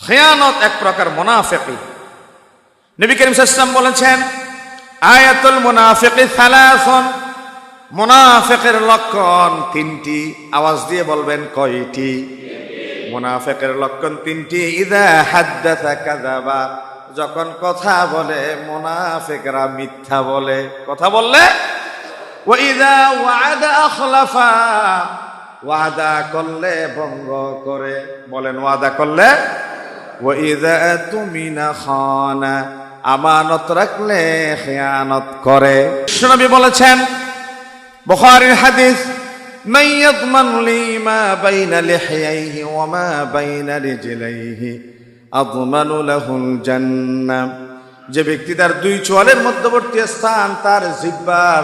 খেয়ানত এক প্রকার মুনাফিকি। নবী করিম সাল্লাল্লাহু আলাইহি ওয়াসাল্লাম বলেছেন, আয়াতুল মুনাফিকি সালাসুন, মুনাফিকের লক্ষণ তিনটি। আওয়াজ দিয়ে বলবেন কয়টি? মুনাফিকের লক্ষণ তিনটি। ইযা হাদ্দাসা কাযাবা, যখন কথা বলে মুনাফিকরা মিথ্যা বলে, কথা বললে। ওয়া ইযা ওয়া'আদা আখলাফা, ওয়াদা করলে ভঙ্গ করে, বলেন ওয়াদা করলে। ওয়া ইযা তুমিনা খানা, আমানত রাখলে খেয়ানত করে। নবী বলেছেন, বুখারীর হাদিস, মান ইয়াদমান লি মা বাইনা লিহইহি ওয়া মা বাইনা রিজলাইহি আযমানু লাহুল জান্নাহ, যে ব্যক্তি তার দুই চোয়ালের মধ্যবর্তী স্থান, তার জিহ্বার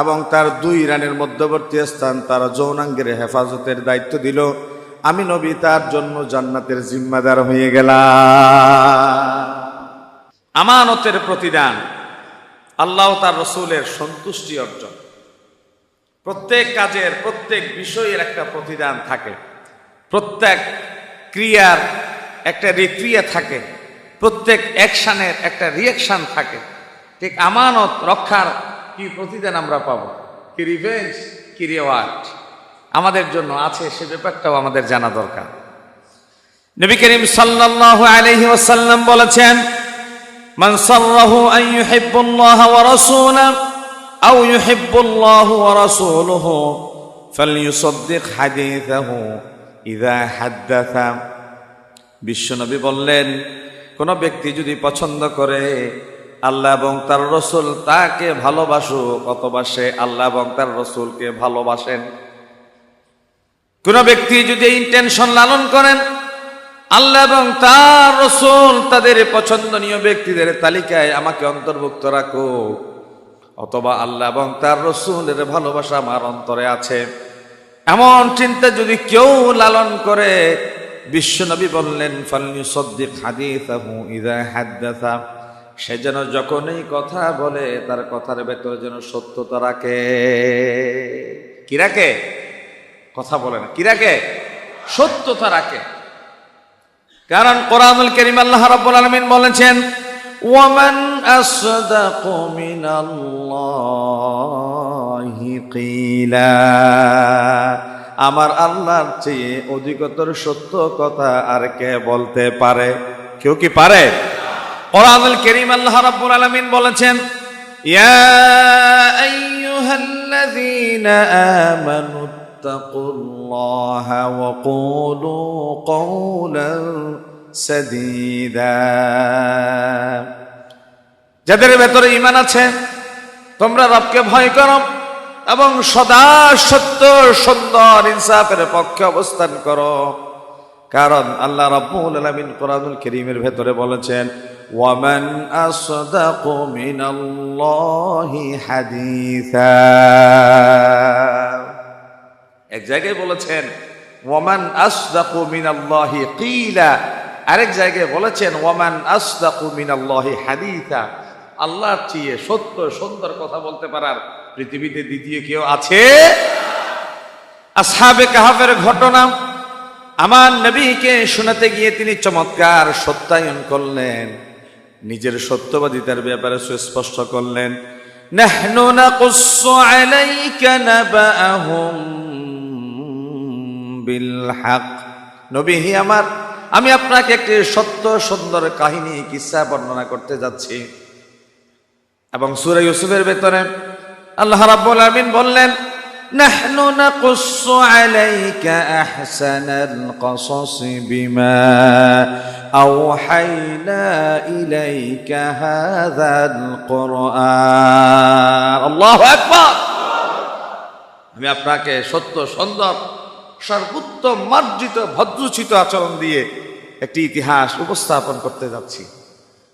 এবং তার দুই রানের মধ্যবর্তী স্থান, তার যৌনাঙ্গের হেফাজতের দায়িত্ব দিল, আমি নবী তার জন্য জান্নাতের জিম্মাদার হয়ে গেলাম। আমানতের প্রতিদান, আল্লাহ তার রসুলের সন্তুষ্টি অর্জন। প্রত্যেক কাজের, প্রত্যেক বিষয়ের একটা প্রতিদান থাকে, প্রত্যেক ক্রিয়ার একটা রিক্রিয়া থাকে, প্রত্যেক অ্যাকশনের একটা রিয়াকশন থাকে। ঠিক আমানত রক্ষার কি প্রতিদান আমরা পাবো, কি রিভেঞ্জ, কি রিওয়ার্ড আমাদের জন্য আছে, সে ব্যাপারটাও আমাদের জানা দরকার। নবী করিম সাল্লাল্লাহু আলাইহি ওয়াসাল্লাম বলেছেন, মান সাল্লাহু আন ইউহিব্বুল্লাহ ওয়া রাসূলাহু আও ইউহিব্বুল্লাহ ওয়া রাসূলুহু ফালইউসাদ্দিক হাদিসাহু ইযা হাদ্দাসা। বিশ্বনবী বললেন, কোন ব্যক্তি যদি পছন্দ করে আল্লাহ এবং তার রসুল তাকে ভালোবাসুক অথবা সে আল্লাহ এবং তার রসুলকে ভালোবাসেন। কোন ব্যক্তি যদি ইন্টেনশন লালন করেন আল্লাহ এবং তার রসুল তাদের পছন্দনীয় ব্যক্তিদের তালিকায় আমাকে অন্তর্ভুক্ত রাখো, অথবা আল্লাহ এবং তার রসুলের ভালোবাসা আমার অন্তরে আছে, এমন চিন্তা যদি কেউ লালন করে, বিশ্বনবী বললেন, ফালইউসাদ্দিক হাদিসাহু ইযা হাদ্দাসা, সে যেন যখনই কথা বলে তার কথার ভেতরে যেন সত্যতা রাখে। কি রাখে? কথা বলে না, কি রাখে? সত্যতা রাখে। কারণ কোরআনুল কারীম আল্লাহ রাব্বুল আলামিন বলেছেন, ওয়ামান আসদাকু মিনাল্লাহি কিলা, আমার আল্লাহর চেয়ে অধিকতর সত্য কথা আর কে বলতে পারে? কেউ কি পারে? কোরআনুল কারীম আল্লাহ রাব্বুল আলামিন বলেছেন, ইয়া আইয়ুহাল্লাযীনা আমানু তাকুল্লাহা ওয়া কুলু কওলান সাদীদা, যাদের ভেতরে ঈমান আছে তোমরা রবকে ভয় করো এবং সদা সত্য, সুন্দর, ইনসাফের পক্ষে অবস্থান করো। কারণ আল্লাহ রাব্বুল আলামিন কোরআনুল কারীমের ভেতরে বলেছেন, ওয়ামান আসদাকু মিনাল্লাহি হাদিসা। এক জায়গায় বলেছেন ওয়ামান আসদাকু মিনাল্লাহি কিলা, আরেক জায়গায় বলেছেন ওয়ামান আসদাকু মিনাল্লাহি হাদিসা। আল্লাহর চেয়ে সত্য, সুন্দর কথা বলতে পারার পৃথিবীতে দ্বিতীয় কেউ আছে? আসহাবে কাহাফের ঘটনা আমার নবীকে শোনাতে গিয়ে তিনি চমৎকার সত্যায়ন করলেন, নিজের সত্যবাদিতার ব্যাপারে সুস্পষ্ট করলেন। নাহনু নাকুসসু আলাইকা নাবাআহুম বিল হক, নবী হে আমার, আমি আপনাকে একটি সত্য সুন্দর কাহিনী, কিসসা বর্ণনা করতে যাচ্ছি। এবং সূরা ইউসুফের ভেতরে আল্লাহ রাব্বুল আলামিন বললেন, নাহনু নাকুসসু আলাইকা আহসানাল কসাসি বিমা আওহাইনা ইলাইকা হাযাল কুরআন। আল্লাহু আকবার। আমি আপনাকে সত্য, সুন্দর, সর্বোত্তম, মার্জিত, ভদ্রচিত আচরণ দিয়ে একটি ইতিহাস উপস্থাপন করতে যাচ্ছি।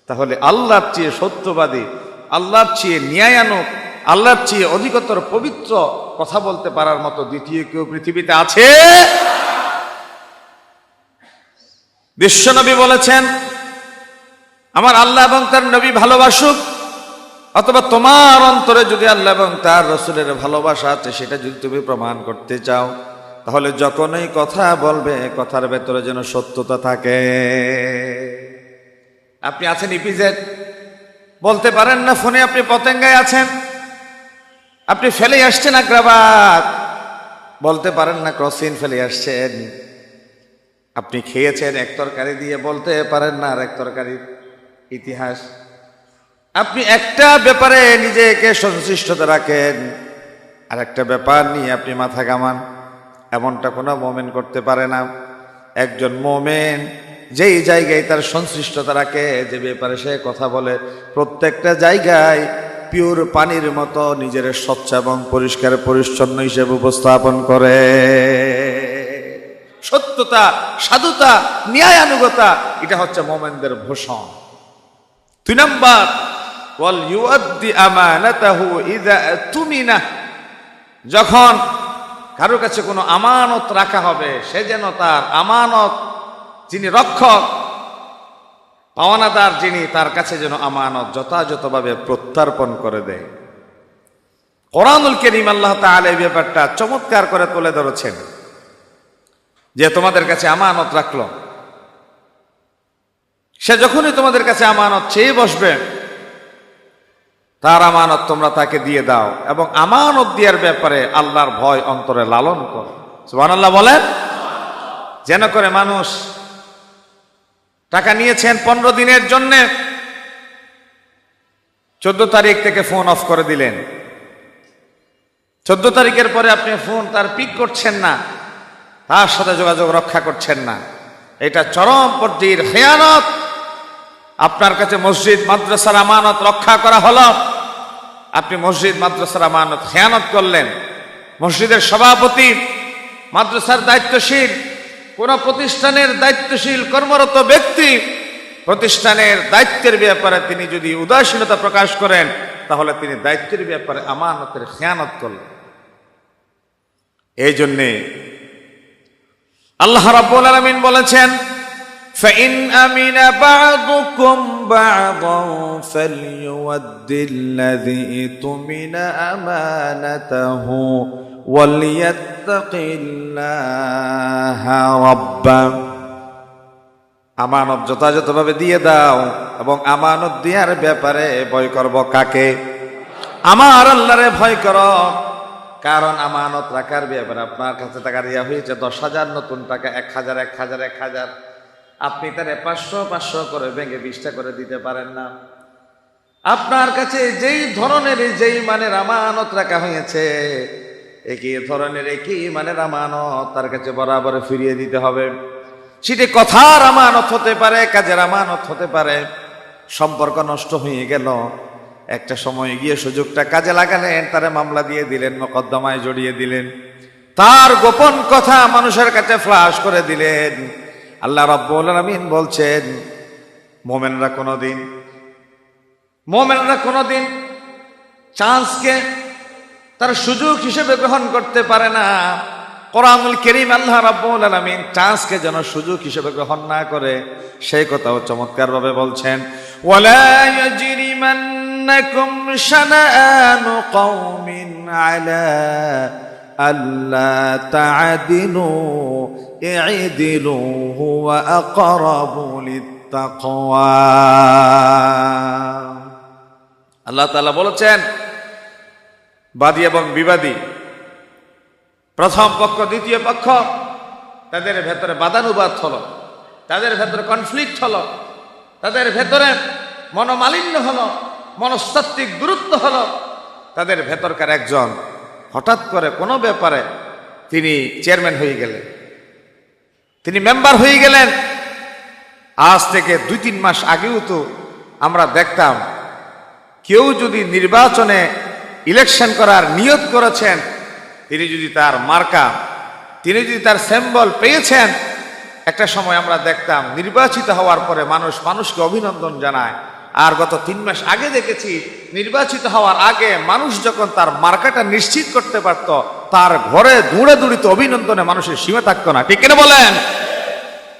তাহলে আল্লাহর চেয়ে সত্যবাদী, আল্লাহর চেয়ে ন্যায়ানুক, আল্লাহর চেয়ে অধিকতর পবিত্র কথা বলতে পারার মতো দ্বিতীয় কেউ পৃথিবীতে আছে? বিশ্বনবী বলেছেন, আমার আল্লাহ এবং তার নবী ভালোবাসুক, অথবা তোমার অন্তরে যদি আল্লাহ এবং তার রসুলের ভালোবাসা আছে সেটা যদি তুমি প্রমাণ করতে চাও, তাহলে যখনই কথা বলবে কথার ভেতরে যেন সত্যতা থাকে। আপনি আছেন ইপিজেড, বলতে পারেন না ফোনে আপনি পতেঙ্গায় আছেন, আপনি ফেলে আসছেন আগ্রাবাদ, বলতে পারেন না ক্রসিন ফেলে আসছেন, আপনি খেয়েছেন এক তরকারি দিয়ে, বলতে পারেন না আর এক তরকারির ইতিহাস। আপনি একটা ব্যাপারে নিজেকে সংশ্লিষ্টতা রাখেন, আর একটা ব্যাপার নিয়ে আপনি মাথা ঘামান, এমনটা কোনো মোমেন করতে পারে না। একজন মোমেন যেই জায়গায় তার সংশ্লিষ্টতা রাখে, যে ব্যাপারে সে কথা বলে, প্রত্যেকটা জায়গায় পিওর পানির মতো নিজের স্বচ্ছ এবং পরিষ্কার পরিচ্ছন্ন হিসেবে উপস্থাপন করে। সত্যতা, সাধুতা, ন্যায় আনুগতা, এটা হচ্ছে মোমেনদের ভূষণ। 2 নাম্বার, ওয়াল ইউআদ্দি আমানাতাহু ইযা তুমিনা, যখন কারো কাছে কোনো আমানত রাখা হবে, সে যেন তার আমানত, যিনি রক্ষক, পাওনাদার যিনি, তার কাছে যেন আমানত যথাযথভাবে প্রত্যর্পণ করে দেয়। কোরআনুল কারীম আল্লাহ তাআলা এই ব্যাপারটা চমৎকার করে তুলে ধরেছেন, যে তোমাদের কাছে আমানত রাখলো, সে যখনই তোমাদের কাছে আমানত চেয়ে বসবে, তার আমানত তোমরা তাকে দিয়ে দাও, এবং আমানত দেওয়ার ব্যাপারে আল্লাহর ভয় অন্তরে লালন করো। সুবহানাল্লাহ বলেন। যেন করে মানুষ টাকা নিয়েছেন 15 দিনের জন্য, 14 তারিখ থেকে ফোন অফ করে দিলেন, 14 তারিখের পরে আপনি ফোন তার পিক করছেন না, তার সাথে যোগাযোগ রক্ষা করছেন না, এটা চরম পর্যায়ের খেয়ানত। আপনার কাছে মসজিদ মাদ্রাসার আমানত রক্ষা করা হলো, আপনি মসজিদ মাদ্রাসার আমানত খেয়ানত করলেন। মসজিদের সভাপতি, মাদ্রাসার দায়িত্বশীল, কোন প্রতিষ্ঠানের দায়িত্বশীল কর্মরত ব্যক্তি, প্রতিষ্ঠানের দায়িত্বের ব্যাপারে তিনি যদি উদাসীনতা প্রকাশ করেন, তাহলে তিনি দায়িত্বের ব্যাপারে আমানতের খেয়ানত করলেন। এই জন্যে আল্লাহ রাব্বুল আলামিন বলেছেন, فَإِنْ أَمِنَ بَعْضُكُمْ بَعْضًا فَلْيُؤَدِّ الَّذِي اؤْتُمِنَ أَمَانَتَهُ وَلْيَتَّقِ اللَّهَ رَبَّهُ। আমানত যথাযথভাবে দিয়ে দাও, এবং আমানত দেওয়ার ব্যাপারে ভয় করব কাকে? আমার আল্লাহরে ভয় করো। কারণ আমানত রাখার ব্যাপারে আপনার কাছে টাকা দেওয়া হয়েছে 10,000 নতুন টাকা, 1,000 1,000 1,000, আপনি তারে 500 করে ভেঙে 20টা করে দিতে পারেন না। আপনার কাছে যেই ধরনের যেই মানের আমানত রাখা হয়েছে, একই ধরনের একই মানের আমানত তার কাছে বরাবর ফিরিয়ে দিতে হবে। সেটি কথার আমানত হতে পারে, কাজের আমানত হতে পারে। সম্পর্ক নষ্ট হয়ে গেল, একটা সময় গিয়ে সুযোগটা কাজে লাগালেন, তারে মামলা দিয়ে দিলেন, মোকদ্দমায় জড়িয়ে দিলেন, তার গোপন কথা মানুষের কাছে ফ্লাশ করে দিলেন। আল্লাহ রাব্বুল আলামিন বলছেন, মোমেনরা কোনোদিন চান্সকে তার সুযোগ হিসেবে গ্রহণ করতে পারে না। কোরআনুল কারীম আল্লাহ রাব্বুল আলামিন চান্সকে যেন সুযোগ হিসেবে গ্রহণ না করে, সেই কথাও চমৎকার ভাবে বলছেন, ওয়ালা ইয়াজরিমান্নাকুম শানাআনু কওমিন আলা আল্লা তা'দিলু ই'দিলু হুয়া আকরাবু লিত্তাকওয়া। আল্লাহ তাআলা বলেছেন, বাদী এবং বিবাদী, প্রথম পক্ষ দ্বিতীয় পক্ষ, তাদের ভেতরে বাদানুবাদ হলো, তাদের ভেতরে কনফ্লিক্ট হলো, তাদের ভেতরে মনোমালিন্য হলো, মনস্তাত্ত্বিক দূরত্ব হলো। তাদের ভেতরকার একজন হঠাৎ করে কোনো ব্যাপারে তিনি চেয়ারম্যান হয়ে গেলেন, তিনি মেম্বার হয়ে গেলেন। আজ থেকে 2-3 মাস আগেও তো আমরা দেখতাম, কেউ যদি নির্বাচনে ইলেকশন করার নিয়ত করেছেন, তিনি যদি তার মার্কা, তিনি যদি তার সিম্বল পেয়েছেন, একটা সময় আমরা দেখতাম নির্বাচিত হওয়ার পরে মানুষকে অভিনন্দন জানায়। আর গত 3 মাস আগে দেখেছি, নির্বাচিত হওয়ার আগে মানুষ যখন তার মার্কাটা নিশ্চিত করতে পারত, তার ঘরে দৌড়াদৌড়িতে অভিনন্দনে মানুষের সীমা থাকতো না। ঠিক কিনা বলেন?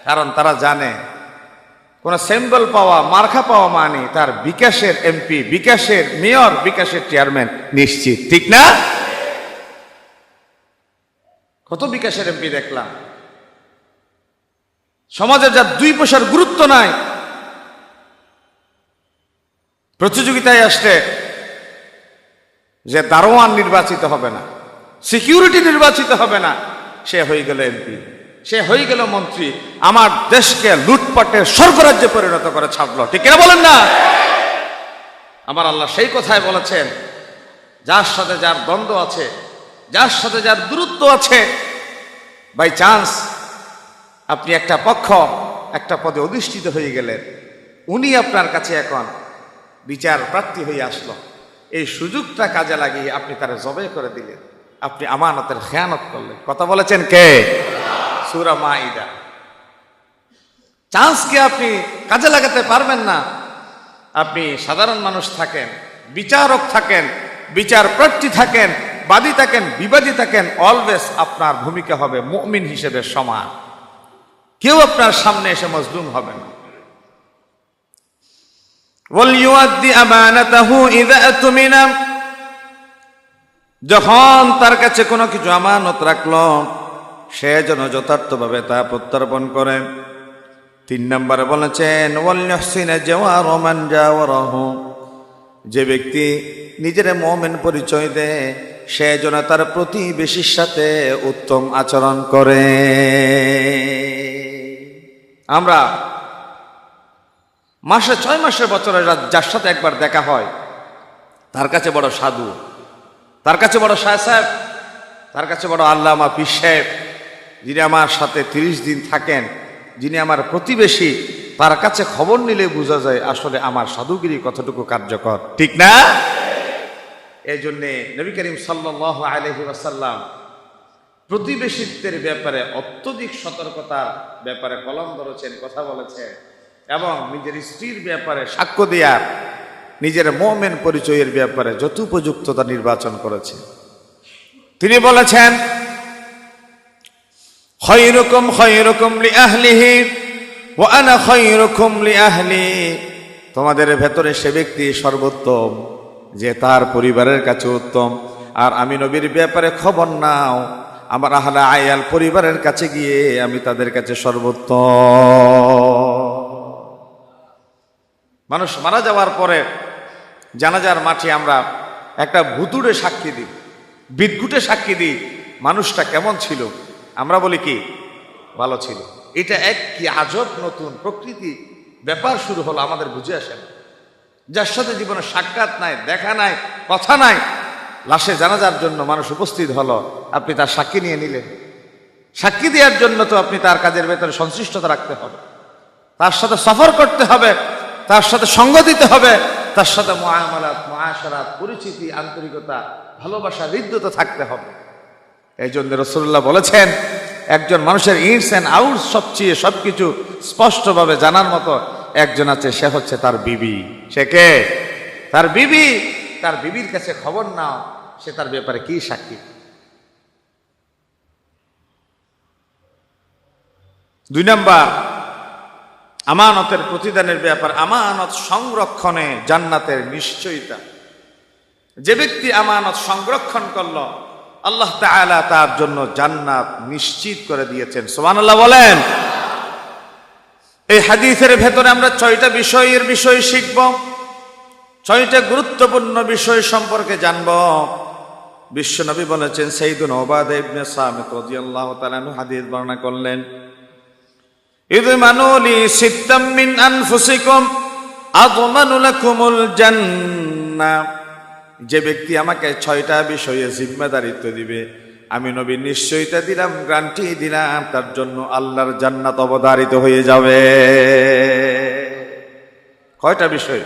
কারণ তারা জানে কোন সিম্বল পাওয়া, মার্কা পাওয়া মানে তার বিকাশের এমপি, বিকাশের মেয়র, বিকাশের চেয়ারম্যান নিশ্চিত। ঠিক না? কত বিকাশের এমপি দেখলাম, সমাজে যার 2 পয়সার গুরুত্ব নাই, প্রতিযোগিতায় আসলে যে দারোয়ান নির্বাচিত হবে না, সিকিউরিটি নির্বাচিত হবে না, সে হয়ে গেল এমপি, সে হয়ে গেল মন্ত্রী, আমার দেশকে লুটপাটের স্বর্গরাজ্যে পরিণত করে ছাড়লো। ঠিক কিনা বলেন না? আমার আল্লাহ সেই কথায় বলেছেন, যার সাথে যার দ্বন্দ্ব আছে, যার সাথে যার দূরত্ব আছে, বাই চান্স আপনি একটা পক্ষ একটা পদে অধিষ্ঠিত হয়ে গেলেন, উনি আপনার কাছে এখন বিচার প্রার্থী হয়ে আসলো, এই সুযোগটা কাজে লাগিয়ে আপনি তারা জবাই করে দিলেন, আপনি আমানতের খেয়ানত করলেন। কথা বলেছেন কে? সূরা মাইদা। চান্সকে আপনি কাজে লাগাতে পারবেন না। আপনি সাধারণ মানুষ থাকেন, বিচারক থাকেন, বিচার প্রার্থী থাকেন, বাদী থাকেন, বিবাদী থাকেন, অলওয়েজ আপনার ভূমিকা হবে মুমিন হিসেবে সমান। কেউ আপনার সামনে এসে মজলুম হবে না। ওয়ালইউআদ্দি আমানাতাহু ইযা আতুমিনা, যখন তার কাছে কোনো কিছু আমানত রাখলো সে যেন যথার্থভাবে তা প্রত্যর্পণ করে। 3 নম্বরে বলেছেন ওয়ালইহসিনা জাওয়ারা মান জাওয়ারাহু, যে ব্যক্তি নিজের মুমিন পরিচয় দেয় সে যেন তার প্রতিবেশীর সাথে উত্তম আচরণ করে। আমরা মাসে 6 মাসে বছরে যার সাথে একবার দেখা হয় তার কাছে বড় সাধু, তার কাছে বড় শাহ সাহেব, তার কাছে বড় আল্লামা পীর সাহেব, যিনি আমার সাথে 30 দিন থাকেন, যিনি আমার প্রতিবেশী, তার কাছে খবর নিলে বোঝা যায় আসলে আমার সাধুগিরি কতটুকু কার্যকর। ঠিক না? এই জন্যে নবী করিম সাল্লাল্লাহু আলাইহি ওয়াসাল্লাম প্রতিবেশিত্বের ব্যাপারে অত্যধিক সতর্কতার ব্যাপারে কলম ধরেছেন, কথা বলেছেন, এবং নিজের স্ত্রীর ব্যাপারে সাক্ষ্য দেওয়ার, নিজের মুমিন পরিচয়ের ব্যাপারে যথোপযুক্ততা নির্বাচন করেছেন। তিনি বলেছেন খায়রুকুম খায়রুকুম লিআহলিহি ওয়া আনা খায়রুকুম লিআহলি, তোমাদের ভেতরে সে ব্যক্তি সর্বোত্তম যে তার পরিবারের কাছে উত্তম, আর আমি নবীর ব্যাপারে খবর নাও, আমার আহলে আয়াল পরিবারের কাছে গিয়ে আমি তাদের কাছে সর্বোত্তম। মানুষ মারা যাওয়ার পরে জানাজার মাঠে আমরা একটা ভুতুড়ে সাক্ষী দিই, বিদঘুটে সাক্ষী দিই, মানুষটা কেমন ছিল, আমরা বলি কি ভালো ছিল। এটা এক কি আজব নতুন প্রকৃতি ব্যাপার শুরু হলো, আমাদের বুঝে আসে না। যার সাথে জীবনে সাক্ষাৎ নাই, দেখা নাই, কথা নাই, লাশে জানাজার জন্য মানুষ উপস্থিত হলো, আপনি তার সাক্ষী নিয়ে নিলেন। সাক্ষী দেওয়ার জন্য তো আপনি তার কাজের ভেতরে সংশ্লিষ্টতা রাখতে হবে, তার সাথে সফর করতে হবে, তার সাথে সঙ্গ দিতে হবে, তার সাথে মুআমালাত, মুআশারাত, পরিচিতি, আন্তরিকতা, ভালোবাসা, হৃদ্যতা থাকতে হবে। এই জন্য রাসূলুল্লাহ বলেছেন একজন মানুষের ইনস এন্ড আউটস সবচেয়ে সবকিছু স্পষ্টভাবে জানার মতো একজন আছে, সে হচ্ছে তার বিবি। সে কে? তার বিবি। তার বিবির কাছে খবর নাও সে তার ব্যাপারে কি সাক্ষী। 2 নাম্বার আমানতের প্রতিদানের ব্যাপার, আমানত সংরক্ষণে জান্নাতের নিশ্চয়তা। যে ব্যক্তি আমানত সংরক্ষণ করলো আল্লাহ তাআলা তার জন্য জান্নাত নিশ্চিত করে দিয়েছেন। সুবহানাল্লাহ বলেন। এই হাদিসের ভেতরে আমরা 6টা বিষয়ের বিষয় শিখব, 6টা গুরুত্বপূর্ণ বিষয় সম্পর্কে জানব। বিশ্বনবী বলেছেন, সাইয়্যিদুনা উবাদা ইবনে সামিত রাদিয়াল্লাহু তাআলা আনহু হাদিস বর্ণনা করলেন, ইযমানু লি সিত্তাম মিন আনফুসিকুম আযমানু লাকুমুল জান্নাহ। যে ব্যক্তি আমাকে 6টা বিষয়ে জিম্মেদারিত্ব দিবে, আমি নবী নিশ্চয়তা দিলাম, গ্যারান্টি দিলাম, তার জন্য আল্লাহর জান্নাত অবধারিত হয়ে যাবে। কয়টা বিষয়?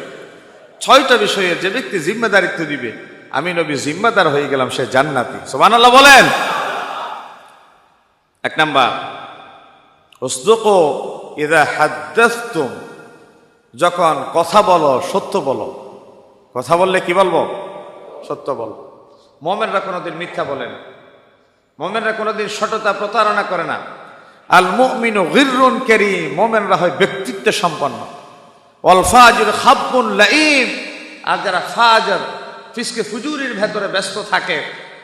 6টা বিষয়ে যে ব্যক্তি জিম্মেদারিত্ব দিবে, আমি নবী জিম্মেদার হয়ে গেলাম, সে জান্নাতি। সুবহানাল্লাহ বলেন। 1 নাম্বার উসদুকু ইযা হাদ্দাসতুম, যখন কথা বলো সত্য বলো। কথা বললে কি বলবো? সত্য বলো। মুমিনরা কোনোদিন মিথ্যা বলে না, মুমিনরা কোনোদিন সততা প্রতারণা করে না। আল মুমিনু গিররুন কারীম, মুমিনরা হয় ব্যক্তিত্ব সম্পন্ন। ওয়াল ফাজির খাব্বুন লাঈম, আর যারা ফাজর ফিসকে ফুজুরির ভেতরে ব্যস্ত থাকে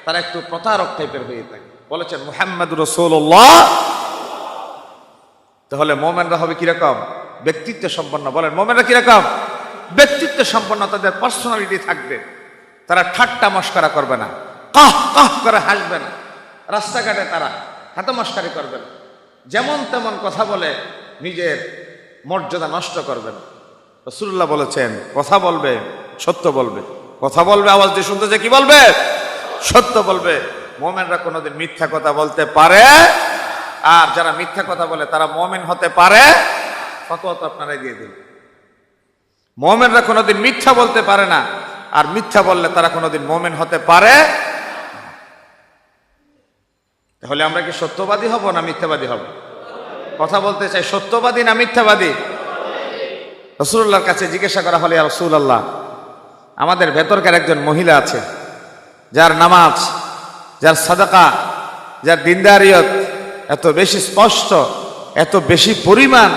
তারা একটু প্রতারক টাইপের হয়ে থাকে। বলেছেন মুহাম্মাদুর রাসূলুল্লাহ। তাহলে মুমিনরা হবে কিরকম? ব্যক্তিত্ব সম্পন্ন। বলেন মুমিনরা কিরকম? ব্যক্তিত্ব সম্পন্ন। তাদের পার্সোনালিটি থাকবে। তারা ঠাট্টা মস্করা করবে না, কাহ কাহ করে হাসবে না, রাস্তাঘাটে তারা হাতে মস্কারি করবে না, যেমন তেমন কথা বলে নিজের মর্যাদা নষ্ট করবে না। রাসূলুল্লাহ বলেছেন কথা বলবে সত্য বলবে, কথা বলবে আওয়াজ দিয়ে শুনতে যে কি বলবে? সত্য বলবে। মুমিনরা কোনোদিন মিথ্যা কথা বলতে পারে, আর যারা মিথ্যা কথা বলে তারা মুমিন হতে পারে? ফতোয়া তো আপনারাই দিয়ে দিন। মুমিনরা কোনোদিন মিথ্যা বলতে পারে না, আর মিথ্যা বললে তারা কোনোদিন মুমিন হতে পারে। তাহলে আমরা কি সত্যবাদী হব না মিথ্যাবাদী হব? কথা বলতে চাই, সত্যবাদী না মিথ্যাবাদী? রাসূলুল্লাহর কাছে জিজ্ঞাসা করা হলো, ইয়া রাসূলুল্লাহ, আমাদের ভেতরকার একজন মহিলা আছে যার নামাজ, যার সাদাকা, যার দিনদারিয়ত এত বেশি স্পষ্ট, এত বেশি পরিমাণ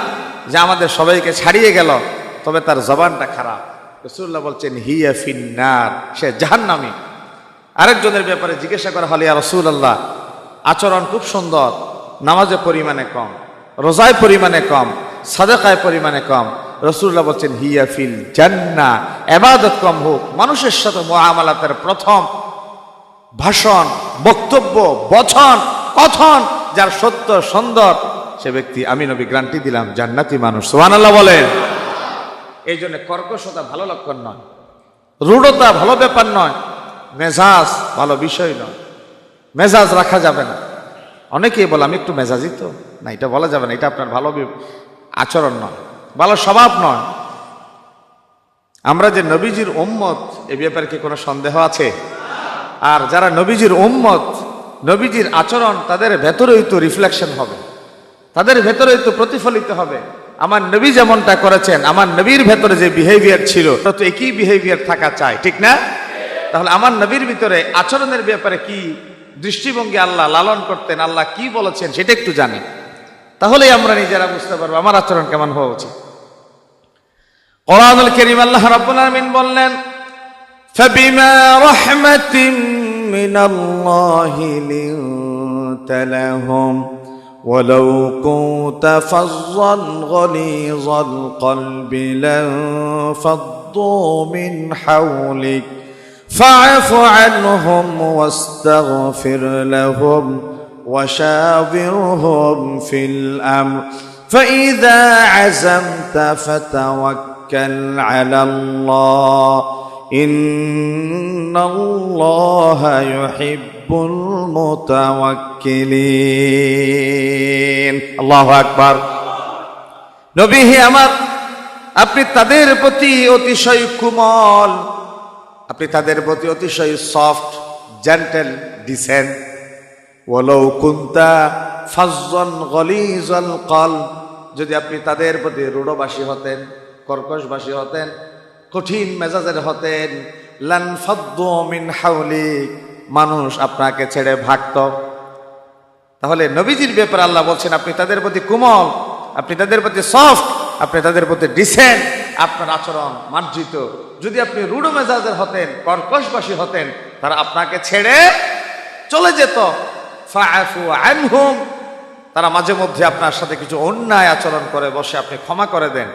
যে আমাদের সবাইকে ছাড়িয়ে গেল, তবে তার জবানটা খারাপ। রাসূলুল্লাহ বলছেন হিয়া ফিন্নার, সে জাহান্নামী। আরেকজনের ব্যাপারে জিজ্ঞাসা করা হলো, ইয়া রাসূলুল্লাহ, আচরণ খুব সুন্দর, নামাজে পরিমাণে কম, রোজায় পরিমাণে কম, সাদাকায় পরিমাণে কম। রাসূলুল্লাহ বলছেন হিয়া ফিল জান্নাহ, ইবাদত কম হোক, মানুষের সাথে মুআমালাতের প্রথম ভাষণ, বক্তব্য, বচন, কথন যার সত্য সুন্দর, সে ব্যক্তি আমি নবী গ্যারান্টি দিলাম জান্নাতি মানুষ। সুবহানাল্লাহ বলেন। এই জন্য কর্কশতা ভালো লক্ষণ নয়, রূঢ়তা ভালো ব্যাপার নয়, মেজাজ ভালো বিষয় নয়। মেজাজ রাখা যাবে না। অনেকেই বলে আমি একটু মেজাজি তো, না এটা বলা যাবে না, এটা আপনার ভালো আচরণ নয়, ভালো স্বভাব নয়। আমরা যে নবীজির উম্মত, এ ব্যাপারে কি কোনো সন্দেহ আছে? আর যারা নবীজির উম্মত, নবীজির আচরণ তাদের ভেতরেই তো রিফ্লেকশন হবে, তাদের ভেতরেই তো প্রতিফলিত হবে। আমার নবী যেমনটা করেছেন, আমার নবীর ভেতরে যে বিহেভিয়ার ছিল, তো একই বিহেভিয়ার থাকা চাই, ঠিক না? তাহলে আমার নবীর ভিতরে আচরণের ব্যাপারে কি দৃষ্টিভঙ্গি আল্লাহ লালন করতেন, আল্লাহ কি বলেছেন সেটা একটু জানি, তাহলেই আমরা নিজেরা বুঝতে পারবো আমার আচরণ কেমন হওয়া উচিত। কোরআনুল কারীম আল্লাহ রাব্বুল আলামিন বললেন, فبما رحمة من الله لنت لهم ولو كنت فظا غليظ القلب لانفضوا من حولك فاعف عنهم واستغفر لهم وشاورهم في الأمر فإذا عزمت فتوكل على الله إن الله يحب المتوكلين الله أكبر। নবী হে আমার, আপনি তাদের প্রতি অতিশয় কোমল, আপনি তাদের প্রতি অতিশয় সফট, জেন্টেল, ডিসেন্ট। ওয়ালাউ কুনতা ফাজ্জান গলিজাল কলব, যদি আপনি তাদের প্রতি রূঢ়ভাষী হতেন, কর্কশভাষী হতেন, কঠিন মেজাজের হতেন, লানফাদ্দু মিন হাওলিক, মানুষ আপনাকে ছেড়ে ভাগত। তাহলে নবীজির ব্যাপারে আল্লাহ বলছেন আপনি তাদের প্রতি কোমল, আপনি তাদের প্রতি সফট, আপনি তাদের প্রতি ডিসেন্ট, আপনার আচরণ মার্জিত। যদি আপনি রূঢ় মেজাজের হতেন, কর্কশভাষী হতেন, তারা আপনাকে ছেড়ে চলে যেত। ফাআফু আনহুম, তারা মাঝে মধ্যে আপনার সাথে কিছু অন্যায় আচরণ করে বসে, আপনি ক্ষমা করে দেন।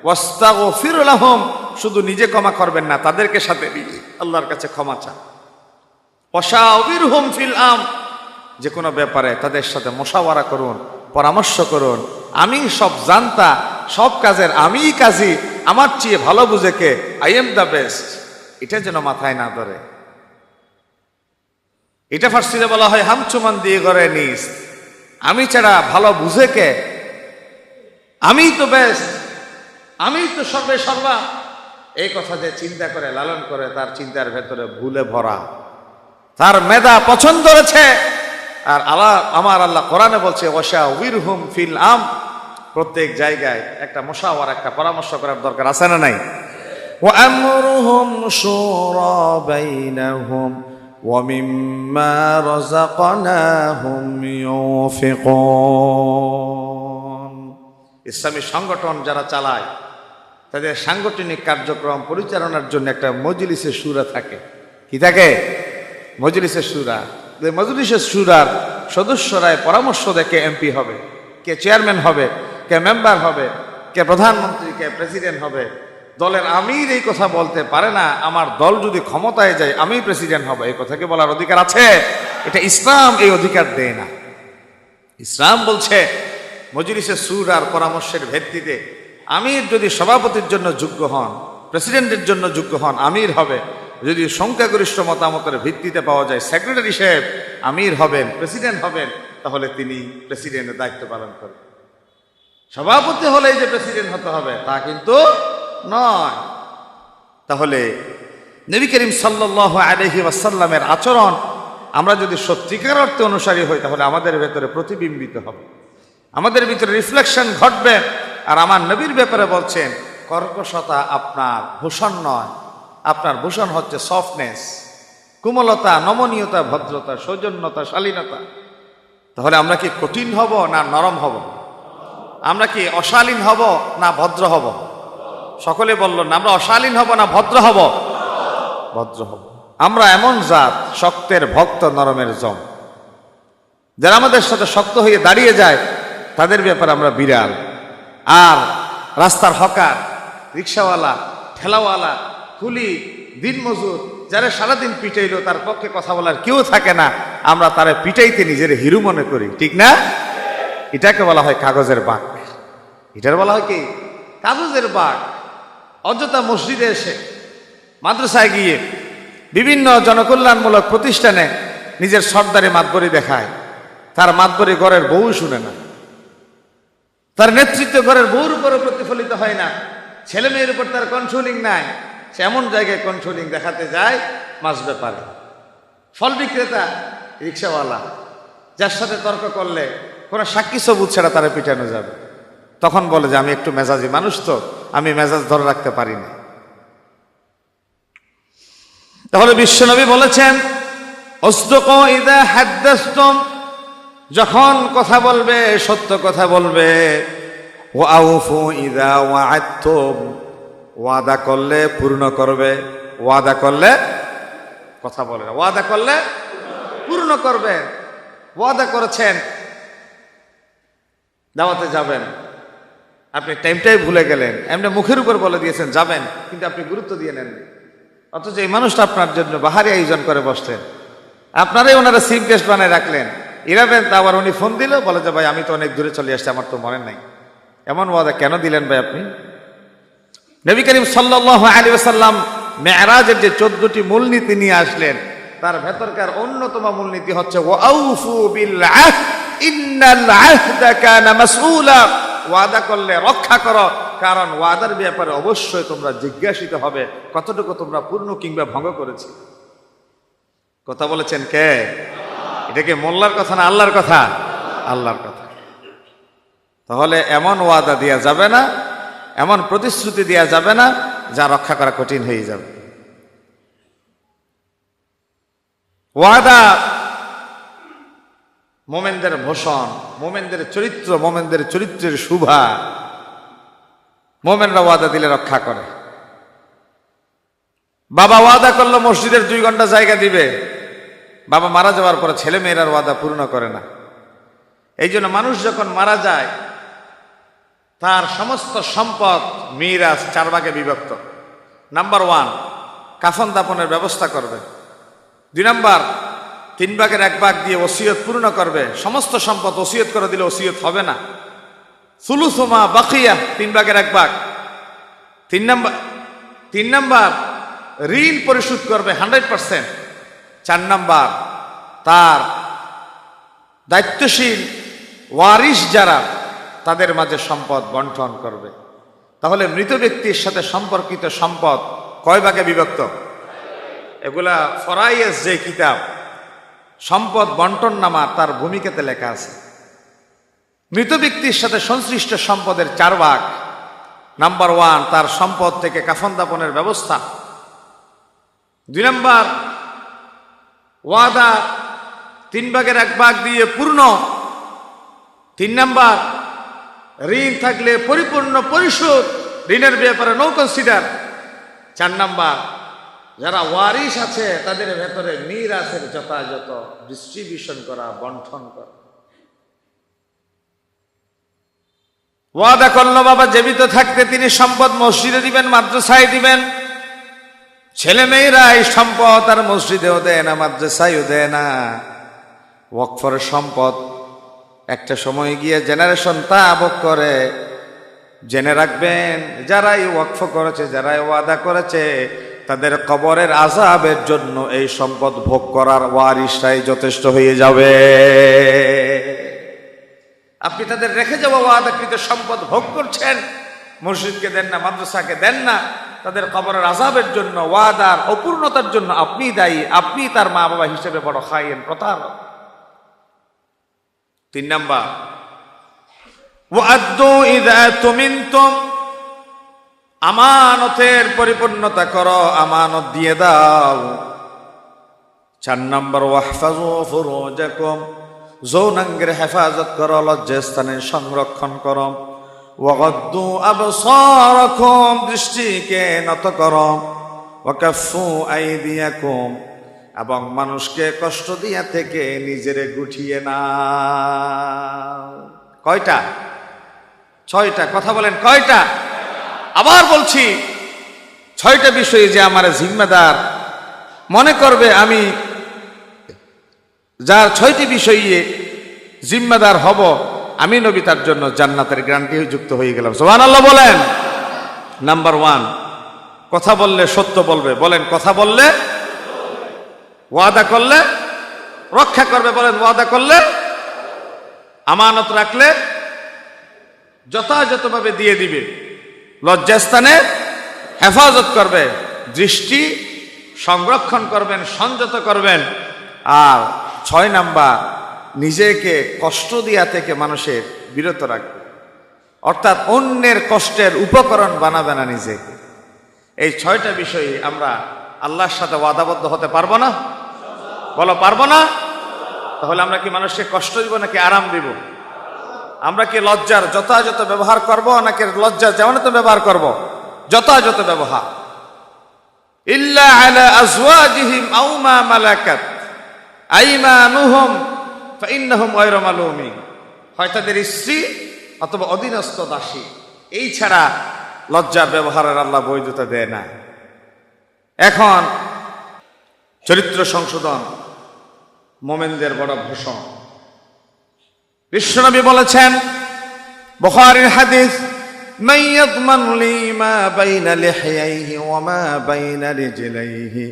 ওয়াস্তাগফির লাহুম, শুধু নিজে ক্ষমা করবেন না, তাদেরকে সাথে নিয়ে আল্লাহর কাছে ক্ষমা চান। ওয়াশাওবিরহুম ফিল আমর, যে কোনো ব্যাপারে তাদের সাথে মুশাওয়ারা করুন, পরামর্শ করুন। আমি সব জানতা, সব কাজের আমিই কাজী, আমার চেয়ে ভালো বুঝে কে, আই এম দ্য বেস্ট, এটা যেন মাথায় না ধরে। এটা ফার্সিতে বলা হয় হামচুমান দিয়ে গড়ে নিস, আমি ছাড়া ভালো বুঝে কে, আমিই তো বেস্ট, আমিই তো সর্বে সর্বা। এই কথা যে চিন্তা করে, লালন করে, তার চিন্তার ভেতরে ভুলে ভরা, তার মেধা পছন্দ রয়েছে। আর আমার আল্লাহ কোরআনে বলছে ওয়াশাউবিরহুম ফিল আমর, প্রত্যেক জায়গায় একটা মুশাওয়ারা, একটা পরামর্শ করার দরকার আছে না নাই? ওয়া আমরুহুম শুরা বাইনাহুম ওয়া মিম্মা রাযাকনাহুম ইউনফিকুন। ইসলামী সংগঠন যারা চালায়, তাদের সাংগঠনিক কার্যক্রম পরিচালনার জন্য একটা মজলিসে শুরা থাকে। কি থাকে? মজলিসে শুরা। মজলিসে শুরার সদস্যরাই পরামর্শ দেয় কে এমপি হবে, কে চেয়ারম্যান হবে, কে মেম্বার হবে, কে প্রধানমন্ত্রী, কে প্রেসিডেন্ট হবে। দলের আমির এই কথা বলতে পারে না, আমার দল যদি ক্ষমতায় যায় আমি প্রেসিডেন্ট হব, এই কথা কি বলার অধিকার আছে? এটা ইসলাম এই অধিকার দেয় না। ইসলাম বলছে মজলিসে সুরার পরামর্শের ভিত্তিতে আমির যদি সভাপতির জন্য যোগ্য হন, প্রেসিডেন্টের জন্য যোগ্য হন, আমির হবে। যদি সংখ্যাগরিষ্ঠ মতামতের ভিত্তিতে পাওয়া যায় সেক্রেটারি সাহেব আমির হবেন, প্রেসিডেন্ট হবেন, তাহলে তিনি প্রেসিডেন্টের দায়িত্ব পালন করবেন। সভাপতি হলেই যে প্রেসিডেন্ট হতে হবে তা কিন্তু নয়। তাহলে নবী করিম সাল্লাল্লাহু আলাইহি ওয়াসাল্লামের আচরণ আমরা যদি সত্যিকার অর্থে অনুসারী হই তাহলে আমাদের ভেতরে প্রতিবিম্বিত হবে, আমাদের ভিতরে রিফ্লেকশন ঘটবে। আর আমার নবীর ব্যাপারে বলছেন কর্কশতা আপনার ভূষণ নয়, আপনার ভূষণ হচ্ছে সফটনেস, কোমলতা, নমনীয়তা, ভদ্রতা, সৌজন্যতা, শালীনতা। তাহলে আমরা কি কঠিন হব না নরম হব? আমরা কি অশালীন হব না ভদ্র হব? সকলে বলল না, আমরা অশালীন হব না ভদ্র হব? ভদ্র হব। আমরা এমন জাত, শক্তের ভক্ত নরমের জম। যারা আমাদের সাথে শক্ত হয়ে দাঁড়িয়ে যায় তাদের ব্যাপারে আমরা বিড়াল। আর রাস্তার হকার, রিক্সাওয়ালা, ঠেলাওয়ালা, কুলি, দিনমজুর যারা সারাদিন পিটাইলো তার পক্ষে কথা বলার কেউ থাকে না, আমরা তারা পিটাইতে নিজের হিরু মনে করি, ঠিক না? এটাকে বলা হয় কাগজের বাঘ। এটার বলা হয় কি? কাগজের বাঘ। অযথা মসজিদে এসে, মাদ্রাসায় গিয়ে, বিভিন্ন জনকল্যাণমূলক প্রতিষ্ঠানে নিজের সর্দারে মাতবরি দেখায়, তার মাতবরি ঘরের বউ শুনে না, তার নেতৃত্ব ঘরের বউর উপরে প্রতিফলিত হয় না, ছেলে মেয়ের উপর তার কন্ট্রোলিং নাই। সে এমন জায়গায় কন্ট্রোলিং দেখাতে যায় মাছ ব্যাপারে, ফল বিক্রেতা, রিক্সাওয়ালা, যার সাথে তর্ক করলে কোনো সাক্ষী সবুত ছাড়া তারা পিটানো যাবে, তখন বলে যে আমি একটু মেজাজি মানুষ, তো আমি মেজাজ ধরে রাখতে পারি না। তাহলে বিশ্বনবী বলেছেন অসদুকু ইযা হাদ্দাসতুম, যখন কথা বলবে সত্য কথা বলবে। ওয়া আউফু ইযা ওয়া'আদতুম, ওয়াদা করলে পূর্ণ করবে। ওয়াদা করলে কথা বলে না, ওয়াদা করলে পূর্ণ করবে। ওয়াদা করেছেন দাওয়াতে যাবেন, আপনি টাইমটাই ভুলে গেলেন, এমনি মুখের উপর বলে দিয়েছেন যাবেন, কিন্তু আপনি গুরুত্ব দিয়ে নেন। অথচ এই মানুষটা আপনার জন্য বাহারি আয়োজন করে বসলেন, আপনারাই ওনারা চিফ গেস্ট বানায় রাখলেন, ইরাবেন, তা আবার উনি ফোন দিল, বলে যে ভাই আমি তো অনেক দূরে চলে আসছি, আমার তো মনে নাই। এমন ওয়াদা কেন দিলেন ভাই আপনি? নবী করিম সাল্লাল্লাহু আলাইহি ওয়াসাল্লাম মেরাজের যে 14টি মূলনীতি নিয়ে আসলেন, তার ভেতরকার অন্যতম মূলনীতি হচ্ছে ওয়াউফু বিল আহদ ইন্নাল আহদা কানা মাসউলা, ওয়াদা করলে রক্ষা করো, কারণ ওয়াদার ব্যাপারে অবশ্যই তোমরা জিজ্ঞাসিত হবে কতটুকু তোমরা পূর্ণ কিংবা ভঙ্গ করেছে। কথা বলেছেন কে? এটা কি মোল্লার কথা না আল্লাহর কথা? আল্লাহর কথা। তাহলে এমন ওয়াদা দেওয়া যাবে না, এমন প্রতিশ্রুতি দেওয়া যাবে না যা রক্ষা করা কঠিন হয়ে যাবে। ওয়াদা মোমেনদের ভূষণ, মোমেনদের চরিত্র, মোমেনদের চরিত্রের শোভা। মোমেনরা ওয়াদা দিলে রক্ষা করে। বাবা ওয়াদা করলো মসজিদের 2 ঘন্টা জায়গা দিবে, বাবা মারা যাওয়ার পরে ছেলে মেয়েরার ওয়াদা পূর্ণ করে না। এই জন্য মানুষ যখন মারা যায় তার সমস্ত সম্পদ মিরাস 4 ভাগে বিভক্ত। নাম্বার 1, কাফন দাফনের ব্যবস্থা করবে। 2 নাম্বার, 3 ভাগের 1 ভাগ দিয়ে ওসিয়ত পূর্ণ করবে। সমস্ত সম্পদ ওসিয়ত করে দিলে ওসিয়ত হবে না। সুলুসুমা বাকিয়া, 3 ভাগের 1 ভাগ। 3 নাম্বার ঋণ পরিশোধ করবে 100%। 4 নাম্বার, তার দায়িত্বশীল ওয়ারিশ যারা তাদের মাঝে সম্পদ বন্টন করবে। তাহলে মৃত ব্যক্তির সাথে সম্পর্কিত সম্পদ কয় ভাগে বিভক্ত? এগুলা ফরাইয়েস যে কিতাব সম্পদ বন্টন নামা তার ভূমিকাতে লেখা আছে। মৃত ব্যক্তির সাথে সংশ্লিষ্ট সম্পদের 4 ভাগ। নাম্বার 1, তার সম্পদ থেকে কাফন দাফনের ব্যবস্থা। 2 নাম্বার, ওয়াদা 3 ভাগের 1 ভাগ দিয়ে পূর্ণ। 3 নাম্বার, ঋণ থাকলে পরিপূর্ণ পরিশোধ, ঋণের ব্যাপারে নো কনসিডার। 4 নাম্বার, যারা ওয়ারিশ আছে তাদের ভেতরে মিরাসের যথাযথ ডিস্ট্রিবিউশন করা, বন্টন করা। ওয়াদা করলো বাবা জীবিত থাকতে তিনি সম্পদ মসজিদে দিবেন, মাদ্রাসায় দিবেন। ছেলে মেয়েরা এই সম্পদ আর মসজিদেও দেয় না, মাদ্রাসায়ও দেয় না। ওয়াকফের সম্পদ একটা সময় গিয়ে জেনারেশন তাবক করে। জেনে রাখবেন, যারা এই ওয়াকফ করেছে, যারা এই ওয়াদা করেছে, তাদের কবরের আযাবের জন্য এই সম্পদ ভোগ করার ওয়ারিশরাই যথেষ্ট হয়ে যাবে। আপনি তাদের রেখে যাওয়া ওয়াদাকৃত সম্পদ ভোগ করছেন, মসজিদকে দেন না, মাদ্রাসাকে দেন না, তাদের কবরের আযাবের জন্য, ওয়াদার অপূর্ণতার জন্য আপনি দায়ী। আপনি তার মা বাবা হিসেবে বড় খায়েন, প্রতারক। 3 নাম্বার, ওয়া'আদ্দু ইযা তুমিনতুম, আমানতের পরিপূর্ণতা করো, আমানত দিয়ে দাও। 4 নাম্বার, ওয়াহফাযু ফুরুজাকুম, যৌনাঙ্গের হেফাজত করো, লজ্জাস্থানের সংরক্ষণ করো। ওয়াগাদ্দু আবসারাকুম, দৃষ্টিকে নত করো। ওয়াকাফফু আইদিয়াকুম, এবং মানুষকে কষ্ট দিয়া থেকে নিজেরে গুটিয়ে নাও। কয়টা? 6টা। কথা বলেন কয়টা? আবার বলছি, 6টা বিষয়ে যে আমার জিম্মেদার মনে করবে, আমি যার 6টি বিষয়ে জিম্মেদার হব, আমি নবী তার জন্য জান্নাতের গ্যারান্টি যুক্ত হয়ে গেলাম। সুবহানাল্লাহ বলেন। নাম্বার 1, কথা বললে সত্য বলবে। বলেন, কথা বললে, ওয়াদা করলে রক্ষা করবে। বলেন, ওয়াদা করলে, আমানত রাখলে যথাযথভাবে দিয়ে দিবে, লজ্জাস্থানে হেফাজত করবে, দৃষ্টি সংরক্ষণ করবেন, সংযত করবেন। আর 6 নাম্বার, নিজেকে কষ্ট দিয়া থেকে মানুষের বিরত রাখবে, অর্থাৎ অন্যের কষ্টের উপকরণ বানাবে না নিজেকে। এই 6টা বিষয়ে আমরা আল্লাহর সাথে ওয়াদাবদ্ধ হতে পারবো না? বলো, পারবো না? তাহলে আমরা কি মানুষকে কষ্ট দিব নাকি আরাম দিব? আমরা কি লজ্জার যথাযথ ব্যবহার করব নাকি লজ্জার যেমন তো ব্যবহার করব? যথাযথ ব্যবহার। ইল্লা আলা আজওয়াজিহিম আও মা মালাকাত আইমানুহুম ফাইন্নাহুম গায়রু মালুমিন, হয় তাদের স্ত্রী অথবা অধীনস্থ দাসী, এই ছাড়া লজ্জার ব্যবহারের আল্লাহ বৈধতা দেয় না। এখন চরিত্র সংশোধন মোমেনদের বড় ভূষণ। বিশ্বনবী বলেছেন, বুখারীর হাদিস, মান ইয়াদমান লি মা বাইনা লিহয়াইহি ওয়া মা বাইনা রিজলাইহি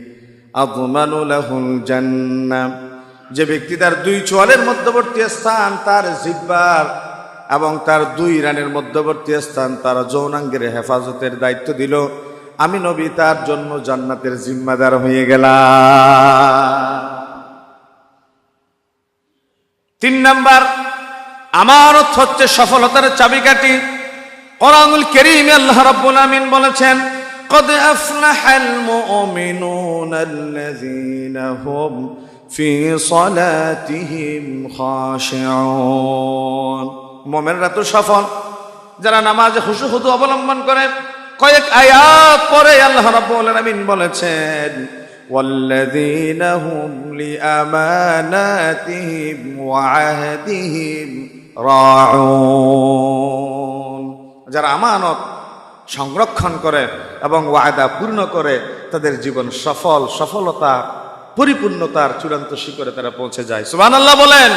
আযমানু লাহুল জান্নাহ, যে ব্যক্তি তার 2 চোয়ালের মধ্যবর্তী স্থান তার জিহ্বার এবং তার 2 রানের মধ্যবর্তী স্থান তার যৌনাঙ্গের হেফাজতের দায়িত্ব দিল, আমি নবী তার জন্য জান্নাতের জিম্মাদার হয়ে গেলাম। 3 নাম্বার, আমানত হচ্ছে সফলতার চাবিকাঠি। কোরআনুল কারীমে আল্লাহ রাব্বুল আমিন বলেছেন, قد أفلح المؤمنون الذين هم في صلاتهم خاشعون, মুমিনরা তো সফল যারা নামাজে খুশু খুদু অবলম্বন করে। কয়েক আয়াত পরে আল্লাহ রাব্বুল আমিন বলেছেন, والذين هم لأماناتهم وعهدهم راعون, যারা আমানত সংরক্ষণ করে এবং ওয়াদা পূর্ণ করে, তাদের জীবন সফলতা পরিপূর্ণতার চূড়ান্ত শিখরে তারা পৌঁছে যায়। সুবহানাল্লাহ বলেন।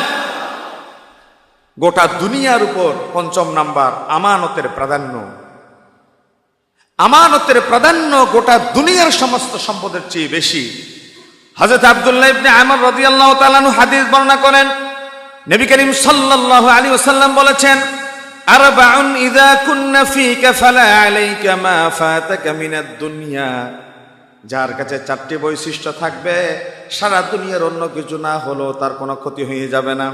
গোটা দুনিয়ার উপর 5ম নাম্বার, আমানতের প্রাধান্য। আমানতের প্রাধান্য গোটা দুনিয়ার সমস্ত সম্পদের চেয়ে বেশি। হযরত আব্দুল্লাহ ইবনে আমর রাদিয়াল্লাহু তাআলা আনহু হাদিস বর্ণনা করেন, নবী করিম সাল্লাল্লাহু আলাইহি ওয়াসাল্লাম বলেছেন, আরবাউন ইযা কুন্না ফীকা ফালা আলাইকা মা ফাতাকা মিনাদ দুনিয়া, যার কাছে 4টি বৈশিষ্ট্য থাকবে, সারা দুনিয়ার অন্য কিছু না হলো তার কোনো ক্ষতি হয়ে যাবে না।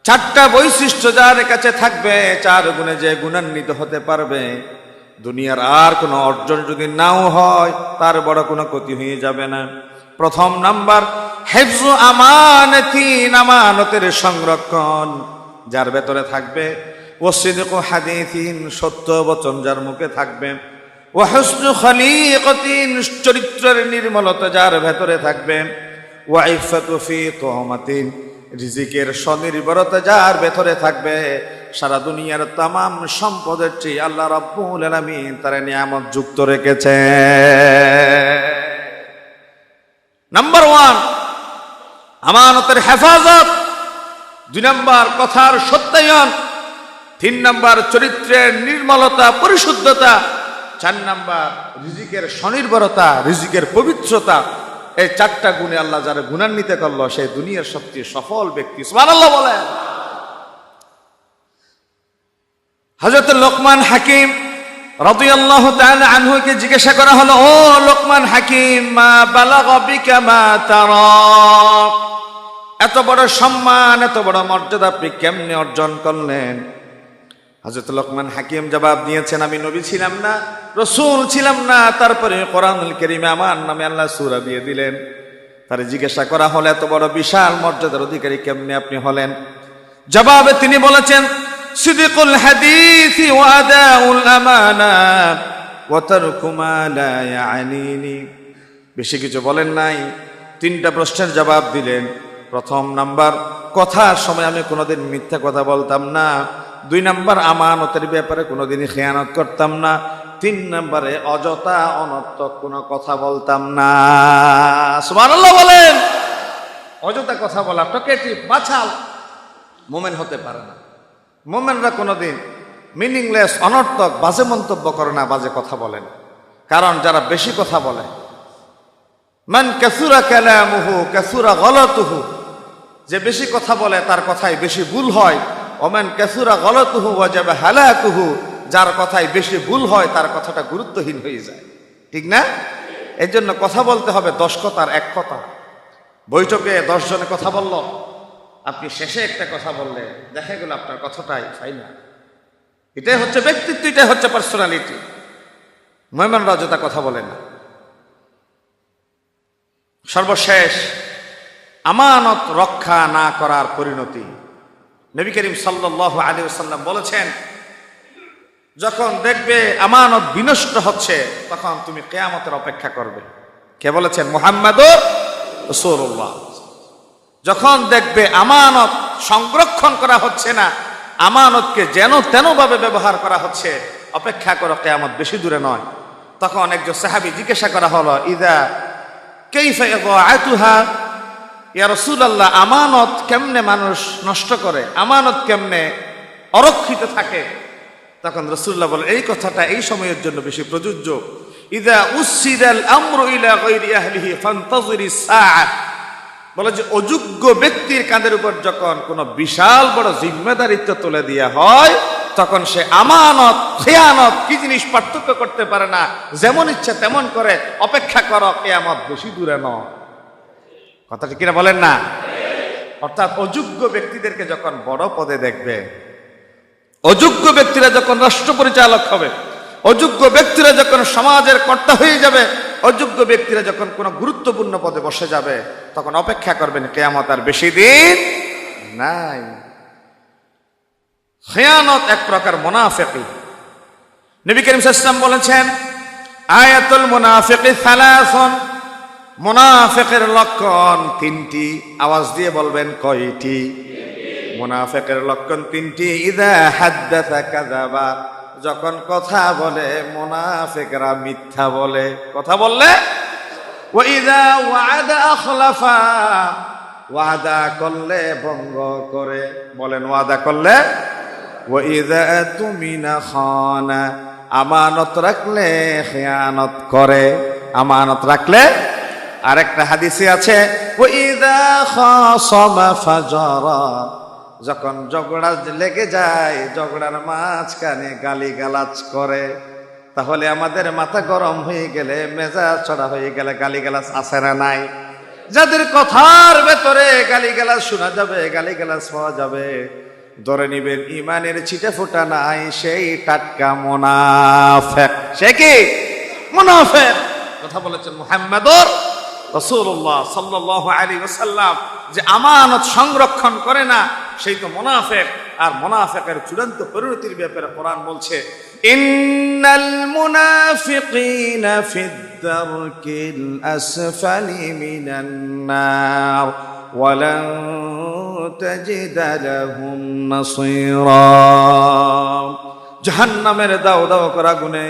4টা বৈশিষ্ট্য যার কাছে থাকবে, 4 গুণে যে গুণান্বিত হতে পারবে, দুনিয়ার আর কোনো অর্জন যদি নাও হয় তার বড় কোনো ক্ষতি হয়ে যাবে না। 1ম নাম্বার, হিফজু আমানাতিন, আমানতের সংরক্ষণ যার ভেতরে থাকবে। ওয়াসিদকু হাদিসিন, সত্য বচন যার মুখে থাকবে। ওয়া হুসনু খলিকাতিন, চরিত্রের নির্মলতা যার ভেতরে থাকবে, ওয়া ইফাতু ফি তুহমাতিন, রিজিকের স্বনির্ভরতা যার ভেতরে থাকবে, সারা দুনিয়ার তামাম সম্পদের চেয়ে আল্লাহ রাব্বুল আলামিন তার নিয়ামত যুক্ত রেখেছে। নাম্বার 1 আমানতের হেফাজত, 2 নাম্বার কথার সত্যায়ন, 3 নাম্বার চরিত্রের নির্মলতা পরিশুদ্ধতা, 4 নাম্বার রিজিকের স্বনির্ভরতা, রিজিকের পবিত্রতা। এই 4টা গুণে আল্লাহ যারা গুণান্বিত করলো সেই দুনিয়ার সবচেয়ে সফল ব্যক্তি। সুবহানাল্লাহ বলেন। হযরত লোকমান হাকিম রাদিয়াল্লাহু তাআলা আনহুকে জিজ্ঞাসা করা হলো, ও লোকমান হাকিম, মা বালাগা বিকা মা তারা, এত বড় সম্মান, এত বড় মর্যাদা আপনি কেমনে অর্জন করলেন? হযরত লোকমান হাকিম জবাব দিয়েছেন, আমি নবী ছিলাম না, রাসূল ছিলাম না, তারপরে কোরআনুল কারীমে আমার নামে আল্লাহ সূরা দিয়ে দিলেন। তারে জিজ্ঞাসা করা হলো, এত বড় বিশাল মর্যাদার অধিকারী কেমনে আপনি হলেন? জবাবে তিনি বলেছেন, সিদিকুল হাদিসি ওয়া আদাউল আমানা ওয়া তারকু মা লা ইয়ানিনি। বেশি কিছু বলেন নাই, 3টা প্রশ্নের জবাব দিলেন। প্রথম নাম্বার, কথার সময় আমি কোনোদিন মিথ্যা কথা বলতাম না। 2 নাম্বার, আমানতের ব্যাপারে কোনোদিনই খেয়ানত করতাম না। 3 নাম্বারে অযথা অনর্থক কোনো কথা বলতাম না। সুবহানাল্লাহ বলেন। অযথা কথা বলা, টকেটিভ, বাছাল মুমিন হতে পারে না। মুমিনরা কোনোদিন মিনিংলেস, অনর্থক, বাজে মন্তব্য করে না, বাজে কথা বলেন। কারণ যারা বেশি কথা বলে, মান কাসুরা কালামুহু কাসুরা গলাতুহু, যে বেশি কথা বলে তার কথায় বেশি ভুল হয়। ওমান কাসুরা গলাতুহু ওয়াজাবা হালাকুহু, যার কথায় বেশি ভুল হয় তার কথাটা গুরুত্বহীন হয়ে যায়। ঠিক না? এই জন্য কথা বলতে হবে 10 কথার 1 কথা। বৈঠকে 10 জনে কথা বলল, আপনি শেষে একটা কথা বললে দেখা গেল আপনার কথাটাই ফাইনাল। এটাই হচ্ছে ব্যক্তিত্ব, এটাই হচ্ছে পার্সোনালিটি। মুমিনরা অযথা কথা বলে না। সর্বশেষ, আমানত রক্ষা না করার পরিণতি। নবী করিম সাল্লাল্লাহু আলাইহি ওয়াসাল্লাম বলেছেন, যখন দেখবে আমানত বিনষ্ট হচ্ছে তখন তুমি কিয়ামতের অপেক্ষা করবে। কে বলেছেন? মুহাম্মাদুর রাসূলুল্লাহ। যখন দেখবে আমানত সংরক্ষণ করা হচ্ছে না, আমানতকে যেন তেন ভাবে ব্যবহার করা হচ্ছে, অপেক্ষা করো, কিয়ামত বেশি দূরে নয়। তখন একজন সাহাবী জিজ্ঞাসা করা হলো, ইদা কাইফা ইদাআতুহা, ইয়া রাসূলুল্লাহ, আমানত কেমনে মানুষ নষ্ট করে, আমানত কেমনে অরক্ষিত থাকে? তখন রাসূলুল্লাহ বলেন, এই কথাটা এই সময়ের জন্য বেশি প্রযোজ্য। ইদা উসিদাল আমরু ইলা গায়রি আহলিহি ফান্তাযিরিস সাআ, বলে যে অযোগ্য ব্যক্তির কাঁধের উপর যখন কোনো বিশাল বড় জিম্মেদারিত্ব তুলে দেওয়া হয়, তখন সে আমানত খেয়ানত কি জিনিস পার্থক্য করতে পারে না, যেমন ইচ্ছা তেমন করে। অপেক্ষা করো, কিয়ামত বেশি দূরে নয়। কথাটা কিনা বলেন না? অর্থাৎ অযোগ্য ব্যক্তিদেরকে যখন বড় পদে দেখবে, অযোগ্য ব্যক্তিরা যখন রাষ্ট্র পরিচালক হবে, অযোগ্য ব্যক্তিরা যখন সমাজের কর্তা হয়ে যাবে, অযোগ্য ব্যক্তিরা যখন কোনো গুরুত্বপূর্ণ পদে বসে যাবে, তখন অপেক্ষা করবেন, কিয়ামত আর বেশি দিন নাই। খেয়ানত এক প্রকার মুনাফিকি। নবী করিম সাল্লাল্লাহু আলাইহি ওয়াসাল্লাম বলেছেন, আয়াতুল মুনাফিকি সালাসুন, মুনাফিকের লক্ষণ 3টি। আওয়াজ দিয়ে বলবেন, কয়টি? মুনাফিকের লক্ষণ 3টি। ইযা হাদ্দাসা কাযাবা, যখন কথা বলে মুনাফিকরা মিথ্যা বলে, কথা বললে। ওয়া ইযা ওয়া'আদা আখলাফা, ওয়াদা করলে ভঙ্গ করে, বলেন ওয়াদা করলে। ওয়া ইযা তুমিনা খানা, আমানত রাখলে খেয়ানত করে, আমানত রাখলে। আরেকটা হাদিসে আছে, ওয়া ইযা খাসামা ফাজারা, যখন ঝগড়া লেগে যায়, ঝগড়ার মাঝখানে গালিগালাজ করে। তাহলে আমাদের মাথা গরম হয়ে গেলে, মেজাজ চড়া হয়ে গেলে গালিগালাজ আছে না নাই? যাদের কথার ভেতরে গালিগালাজ শোনা যাবে, গালিগালাজ পাওয়া যাবে, ধরে নিবেন ইমানের ছিটে ফোঁটা নাই, সেই টাটকা মুনাফিক। সে কি? মুনাফিক। কথা বলেছেন মুহাম্মাদুর রাসূলুল্লাহ সাল্লাল্লাহু আলাইহি ওয়াসাল্লাম। যে আমানত সংরক্ষণ করে না, সেই তো মুনাফিক। আর মুনাফিকের চূড়ান্ত পরিণতির ব্যাপারে কোরআন বলছে, ইন্নাল মুনাফিকিনা ফিদ দারকিল আসফালি মিনান নার ওয়া লান তাজিদা লাহুম নাসীরা। জাহান্নামের দাও দাও করা আগুনে,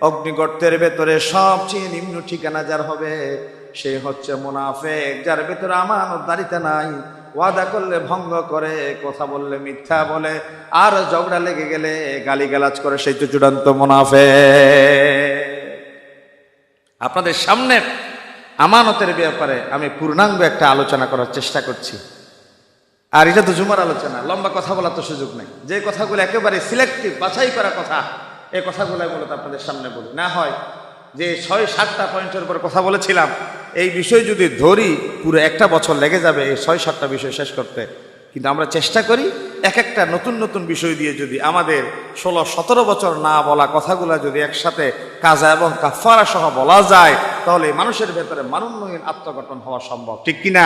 অগ্নিগর্তের ভেতরে সবচেয়ে নিম্ন ঠিকানা যার হবে সে হচ্ছে মুনাফিক, যার ভেতরে আমানতদারিতা নাই, ওয়াদা করলে ভঙ্গ করে, কথা বললে মিথ্যা বলে, আর ঝগড়া লেগে গেলে গালিগালাজ করে, সেই তো চূড়ান্ত মুনাফিক। আপনাদের সামনে আমানতের ব্যাপারে আমি পূর্ণাঙ্গ একটা আলোচনা করার চেষ্টা করছি। আর এটা তো জুমার আলোচনা, লম্বা কথা বলার তো সুযোগ নেই। যে কথাগুলো একেবারে সিলেক্টিভ, বাছাই করা কথা, এই কথাগুলো মূলত আপনাদের সামনে বলি। না হয় যে 6-7টা পয়েন্টের উপর কথা বলেছিলাম, এই বিষয় যদি ধরি পুরো একটা বছর লেগে যাবে এই 6-7টা বিষয় শেষ করতে। কিন্তু আমরা চেষ্টা করি এক একটা নতুন নতুন বিষয় দিয়ে যদি আমাদের 16-17 বছর না বলা কথাগুলো যদি একসাথে কাজা এবং কাফারা সহ বলা যায়, তাহলে মানুষের ভেতরে মানোন্নয়ন, আত্মগঠন হওয়া সম্ভব, ঠিক কিনা?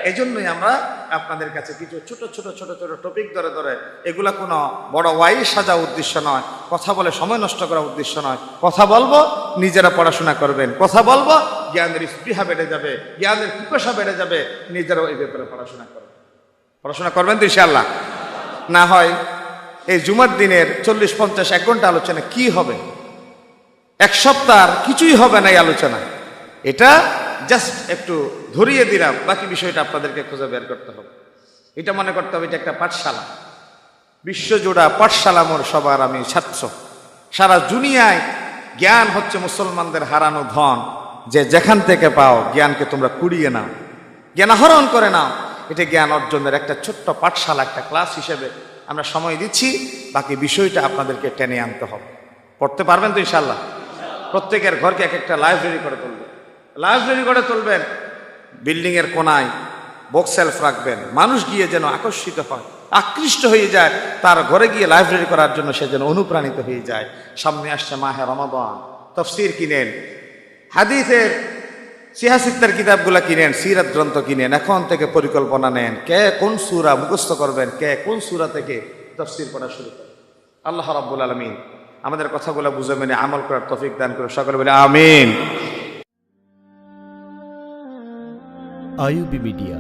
এই জন্যই আমরা আপনাদের কাছে কিছু ছোট ছোট টপিক ধরে ধরে, এগুলা কোনো বড় ওয়াই সাজা উদ্দেশ্য নয়, কথা বলে সময় নষ্ট করা উদ্দেশ্য নয়। কথা বলবো, নিজেরা পড়াশোনা করবেন, কথা বলবো, জ্ঞানের স্পৃহা বেড়ে যাবে, জ্ঞানের পিপাসা বেড়ে যাবে, নিজেরাও এই ব্যাপারে পড়াশোনা করবেন। পড়াশোনা করবেন তো ইনশাআল্লাহ? না হয় এই জুমার দিনের 40-50-1 ঘন্টা আলোচনা কি হবে? এক সপ্তাহ কিছুই হবে না এই আলোচনা। এটা জাস্ট একটু ধরিয়ে দিলাম, বাকি বিষয়টা আপনাদেরকে খুঁজে বের করতে হবে। এটা মনে করতে হবে এটা একটা পাঠশালা, বিশ্বজোড়া পাঠশালা। মোর সবার আমি ছাত্র। সারা দুনিয়ায় জ্ঞান হচ্ছে মুসলমানদের হারানো ধন, যে যেখান থেকে পাও জ্ঞানকে তোমরা কুড়িয়ে নাও, জ্ঞান আহরণ করে নাও। এটা জ্ঞান অর্জনের একটা ছোট্ট পাঠশালা, একটা ক্লাস হিসেবে আমরা সময় দিচ্ছি। বাকি বিষয়টা আপনাদেরকে টেনে আনতে হবে। পড়তে পারবেন তো ইনশাআল্লাহ? প্রত্যেকের ঘরকে এক একটা লাইব্রেরি করে তুলবেন, লাইব্রেরি করে তুলবেন। বিল্ডিংয়ের কোনায় বুক সেলফ রাখবেন, মানুষ গিয়ে যেন আকর্ষিত হয়, আকৃষ্ট হয়ে যায়, তার ঘরে গিয়ে লাইব্রেরি করার জন্য সে যেন অনুপ্রাণিত হয়ে যায়। সামনে আসছে মাহে রমাদান, তাফসীর কিনেন, হাদিসের সিহাসিত্তার কিতাবগুলা কিনেন, সিরাত গ্রন্থ কিনেন। এখন থেকে পরিকল্পনা নেন কে কোন সূরা মুখস্থ করবেন, কে কোন সূরা থেকে তাফসীর পড়া শুরু করবেন। আল্লাহ রাব্বুল আলামিন আমাদের কথাগুলো বুঝে মেনে আমল করার তৌফিক দান করে। সকলে বলে আমিন। IUB media